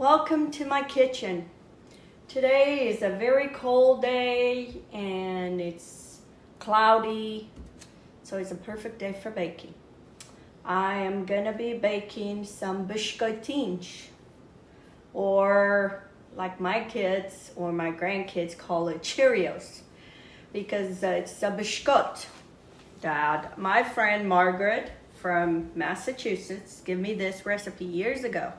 Welcome to my kitchen. Today is a very cold day and it's cloudy, so it's a perfect day for baking. I am gonna be baking some biscoitinhos, or like my kids or my grandkids call it Cheerios, because it's a biscuit that my friend Margaret from Massachusetts gave me this recipe years ago.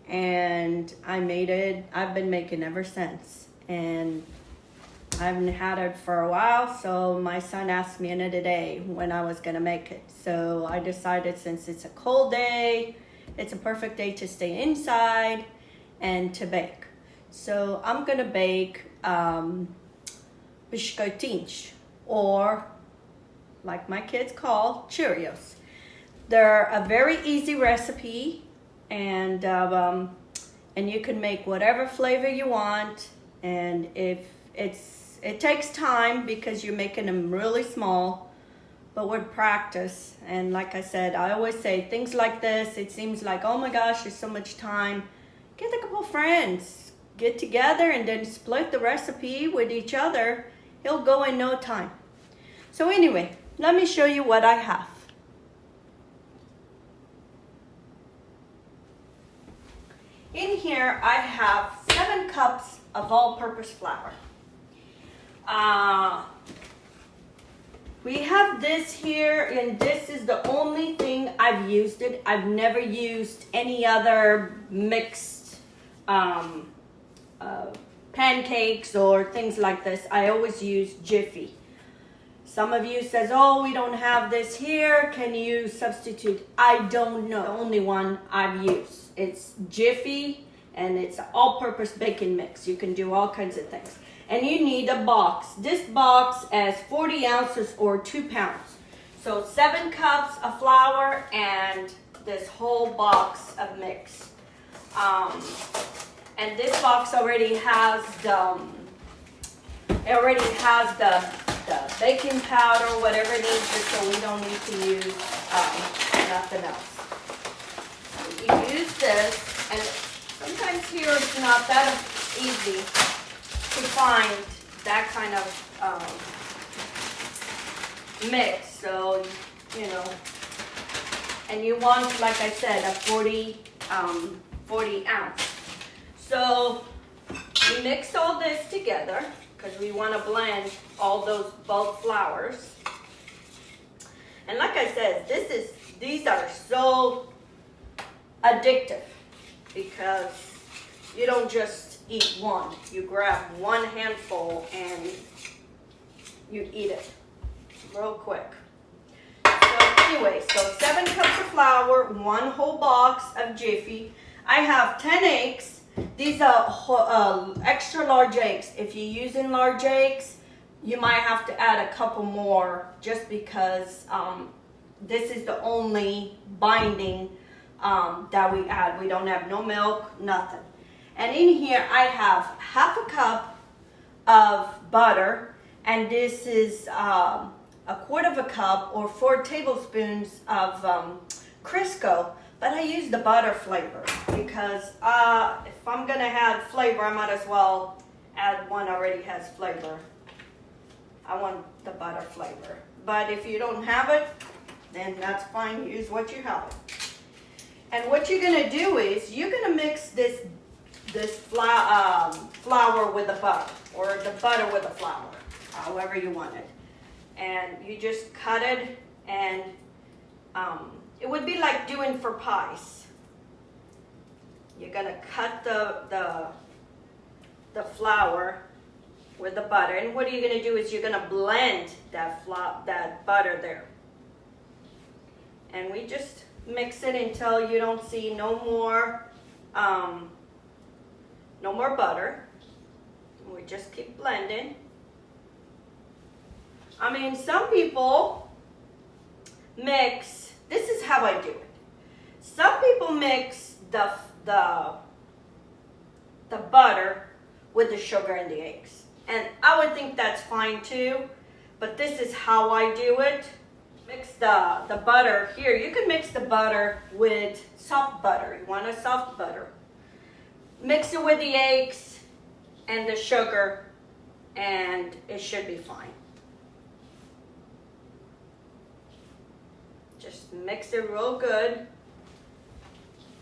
And I made it. I've been making ever since, and I haven't had it for a while, so my son asked me another day when I was gonna make it. So I decided, since it's a cold day, it's a perfect day to stay inside and to bake. So I'm gonna bake biscoitinhos, or like my kids call Cheerios. They're a very easy recipe, and you can make whatever flavor you want. And if it takes time because you're making them really small, but with practice, and like I said, I always say things like this, it seems like, oh my gosh, there's so much time. Get a couple friends, get together, and then split the recipe with each other. It'll go in no time. So anyway, let me show you what I have. In here, I have 7 cups of all-purpose flour. We have this here, and this is the only thing I've used it. I've never used any other mixed pancakes or things like this. I always use Jiffy. Some of you says, oh, we don't have this here. Can you substitute? I don't know. The only one I've used. It's Jiffy, and it's an all-purpose baking mix. You can do all kinds of things. And you need a box. This box has 40 ounces or 2 pounds. So 7 cups of flour and this whole box of mix. And this box already has the baking powder, whatever it is, just so we don't need to use nothing else. You use this, and sometimes here it's not that easy to find that kind of mix. So, you know, and you want, like I said, a 40 ounce. So we mix all this together because we want to blend all those both flours. And like I said, these are so addictive, because you don't just eat one. You grab one handful and you eat it real quick. So anyway, so 7 cups of flour, 1 whole box of Jiffy. I have 10 eggs. These are extra large eggs. If you're using large eggs, you might have to add a couple more, just because this is the only binding that we add. We don't have no milk, nothing. And in here I have half a cup of butter, and this is a 1/4 cup or 4 tablespoons of Crisco, but I use the butter flavor because if I'm gonna add flavor, I might as well add one already has flavor. I want the butter flavor, but if you don't have it, then that's fine. Use what you have. And what you're gonna do is you're gonna mix this flour with the butter, or the butter with the flour, however you want it. And you just cut it, and it would be like doing for pies. You're gonna cut the flour with the butter, and what you're gonna do is you're gonna blend that butter there. And we just mix it until you don't see no more butter. We just keep blending. I mean, some people mix, this is how I do it. Some people mix the butter with the sugar and the eggs. And I would think that's fine too, but this is how I do it. Mix the butter here. You can mix the butter with soft butter. You want a soft butter. mix it with the eggs and the sugar, and it should be fine. Just mix it real good.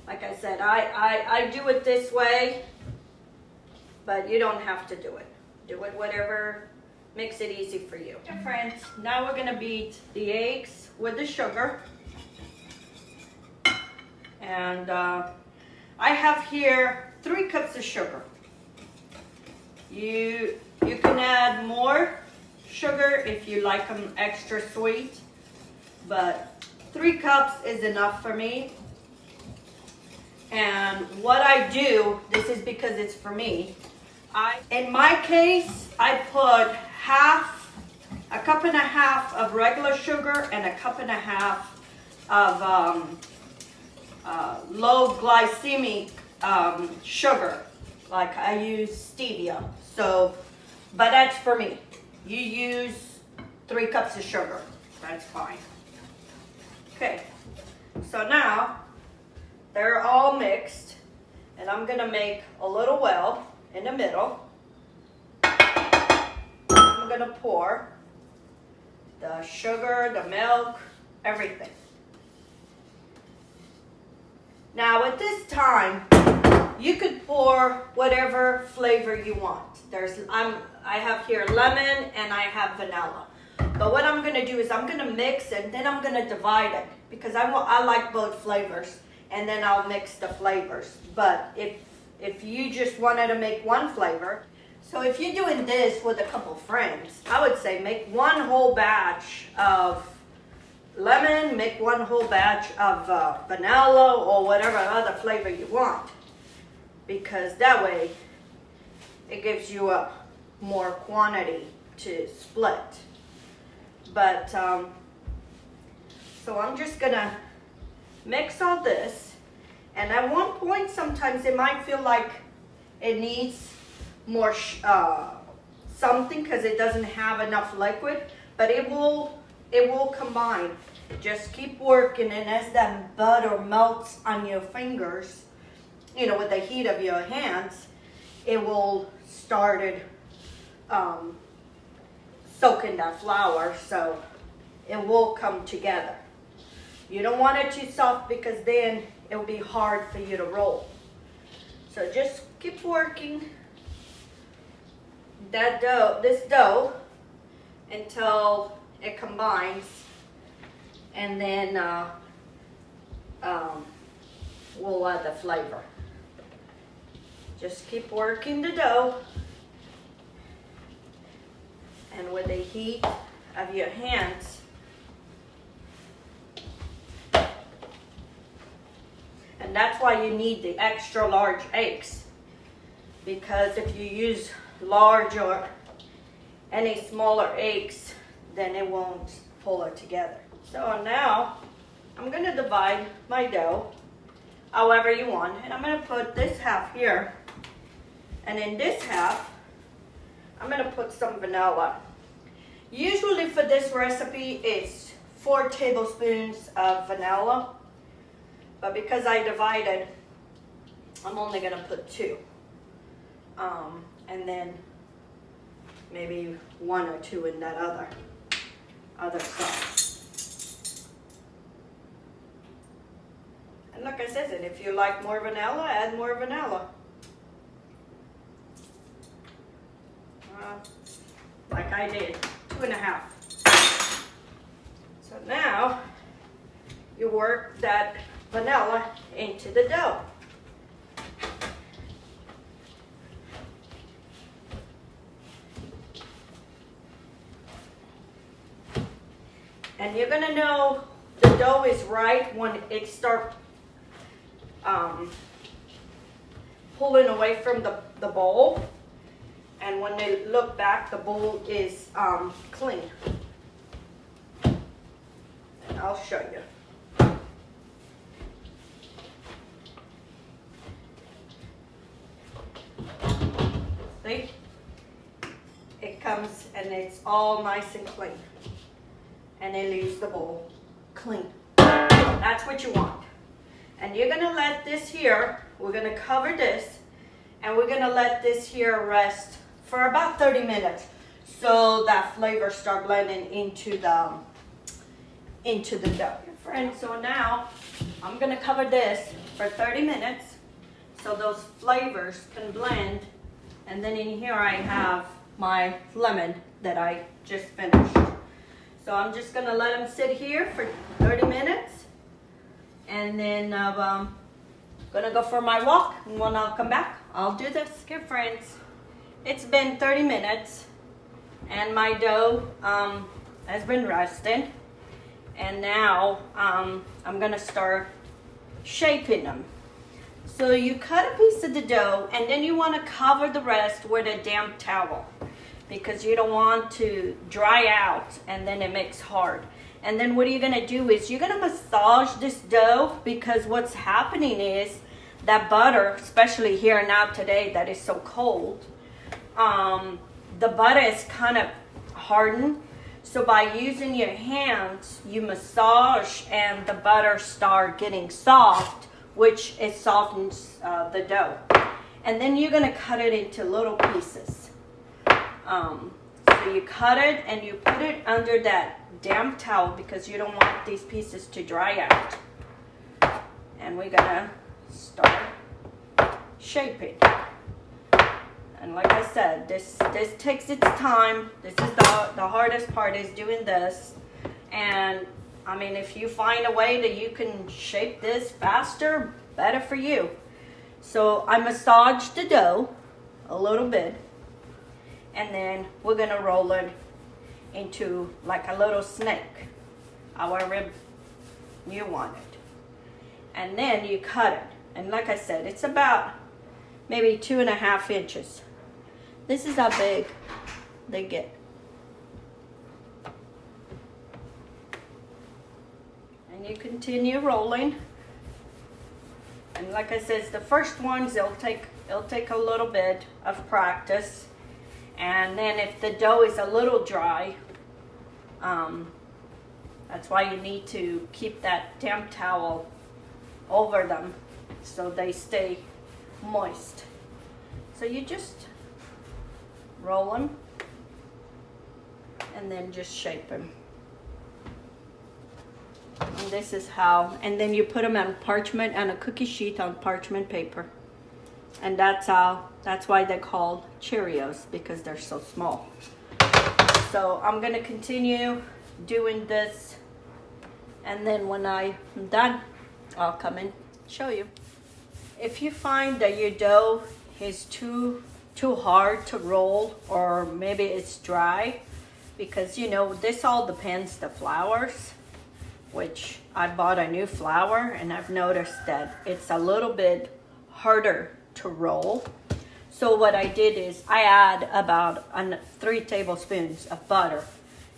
Like I said, I do it this way, but you don't have to do it. Do it whatever makes it easy for you. Okay, friends, now we're gonna beat the eggs with the sugar. And I have here 3 cups of sugar. You can add more sugar if you like them extra sweet, but 3 cups is enough for me. And what I do, this is because it's for me, in my case, I put a cup and a half of regular sugar and a cup and a half of low glycemic sugar. Like I use stevia. So, but that's for me. You use 3 cups of sugar. That's fine. Okay. So now they're all mixed, and I'm gonna make a little well in the middle. I'm gonna pour the sugar, the milk, everything. Now at this time, you could pour whatever flavor you want. I have here lemon and I have vanilla. But what I'm gonna do is I'm gonna mix it, then I'm gonna divide it because I like both flavors, and then I'll mix the flavors. But if you just wanted to make one flavor, so if you're doing this with a couple friends, I would say make one whole batch of lemon, make one whole batch of vanilla or whatever other flavor you want, because that way it gives you a more quantity to split. But so I'm just gonna mix all this, and at one point sometimes it might feel like it needs more something because it doesn't have enough liquid, but it will combine. Just keep working, and as that butter melts on your fingers, you know, with the heat of your hands, it will start soaking that flour, so it will come together. You don't want it too soft because then it will be hard for you to roll. So just keep working this dough until it combines, and then we'll add the flavor. Just keep working the dough, and with the heat of your hands, and that's why you need the extra large eggs, because if you use large or any smaller eggs, then it won't pull it together. So now I'm going to divide my dough however you want, and I'm going to put this half here, and in this half I'm going to put some vanilla. Usually for this recipe it's 4 tablespoons of vanilla, but because I divided, I'm only going to put 2. And then maybe 1 or 2 in that other side. And like I said, if you like more vanilla, add more vanilla. Like I did, 2.5. So now you work that vanilla into the dough. And you're gonna know the dough is right when it starts pulling away from the bowl. And when they look back, the bowl is clean. And I'll show you. See? It comes and it's all nice and clean. And it leaves the bowl clean. That's what you want. And you're gonna let this here, we're gonna cover this, And we're gonna let this here rest for about 30 minutes so that flavor start blending into the dough. Friends, so now I'm gonna cover this for 30 minutes so those flavors can blend. And then in here I have my lemon that I just finished. So I'm just gonna let them sit here for 30 minutes. And then I'm gonna go for my walk, and when I'll come back, I'll do this. Okay, friends, it's been 30 minutes and my dough has been resting. And now I'm gonna start shaping them. So you cut a piece of the dough and then you wanna cover the rest with a damp towel because you don't want to dry out and then it makes hard. And then what you're gonna do is you're gonna massage this dough, because what's happening is that butter, especially here now today that is so cold, the butter is kind of hardened. So by using your hands, you massage and the butter start getting soft, which it softens the dough. And then you're gonna cut it into little pieces. So you cut it and you put it under that damp towel because you don't want these pieces to dry out. And we're gonna start shaping. And like I said, this takes its time. This is the hardest part, is doing this. And I mean, if you find a way that you can shape this faster, better for you. So I massage the dough a little bit, and then we're gonna roll it into like a little snake, however you want it. And then you cut it. And like I said, it's about maybe 2.5 inches. This is how big they get. And you continue rolling. And like I said, the first ones, it'll take a little bit of practice. And then if the dough is a little dry, that's why you need to keep that damp towel over them so they stay moist. So you just roll them and then just shape them. And this is how, and then you put them on parchment, and a cookie sheet on parchment paper. And that's why they're called Cheerios, because they're so small. So I'm gonna continue doing this, and then when I'm done, I'll come and show you. If you find that your dough is too hard to roll, or maybe it's dry, because you know, this all depends the flours, which I bought a new flour and I've noticed that it's a little bit harder to roll. So what I did is I add about 3 tablespoons of butter,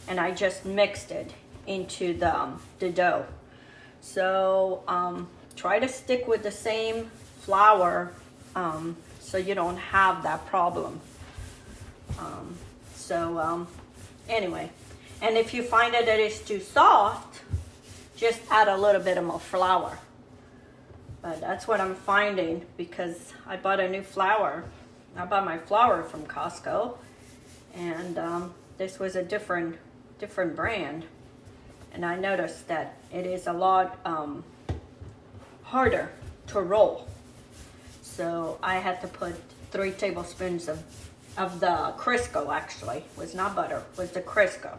and I just mixed it into the dough. So try to stick with the same flour so you don't have that problem. Anyway, and if you find that it's too soft, just add a little bit more flour. But that's what I'm finding, because I bought a new flour. I bought my flour from Crisco, and this was a different brand, and I noticed that it is a lot harder to roll. So I had to put 3 tablespoons of the Crisco. Actually, it was not butter, it was the Crisco.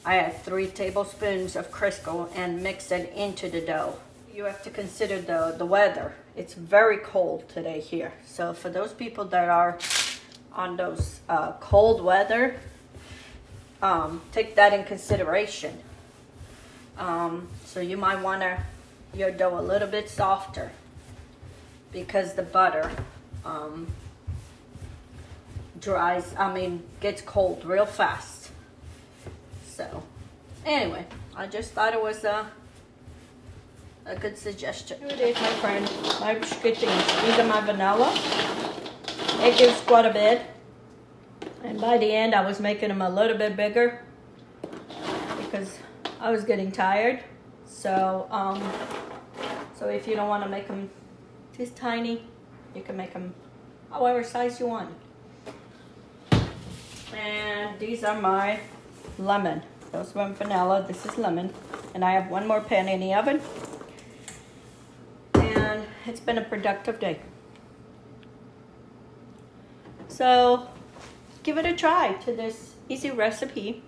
I had 3 tablespoons of Crisco and mix it into the dough. You have to consider the weather. It's very cold today here. So for those people that are on those cold weather, take that in consideration. So you might want your dough a little bit softer, because the butter gets cold real fast. So anyway, I just thought it was a good suggestion. Here it is, my friend, my biscoitinhos. These are my vanilla. It gives quite a bit. And by the end, I was making them a little bit bigger because I was getting tired. So, so if you don't want to make them this tiny, You can make them however size you want. And these are my lemon. Those were vanilla, this is lemon. And I have one more pan in the oven. And it's been a productive day. So give it a try to this easy recipe.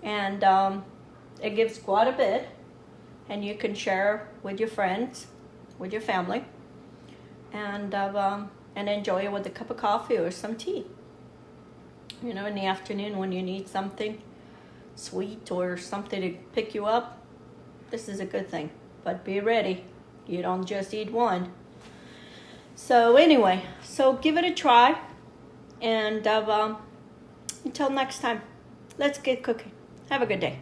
And it gives quite a bit. And you can share with your friends, with your family. And enjoy it with a cup of coffee or some tea. You know, in the afternoon when you need something sweet or something to pick you up, this is a good thing. But be ready. You don't just eat one. So anyway, so give it a try. And until next time, let's get cooking. Have a good day.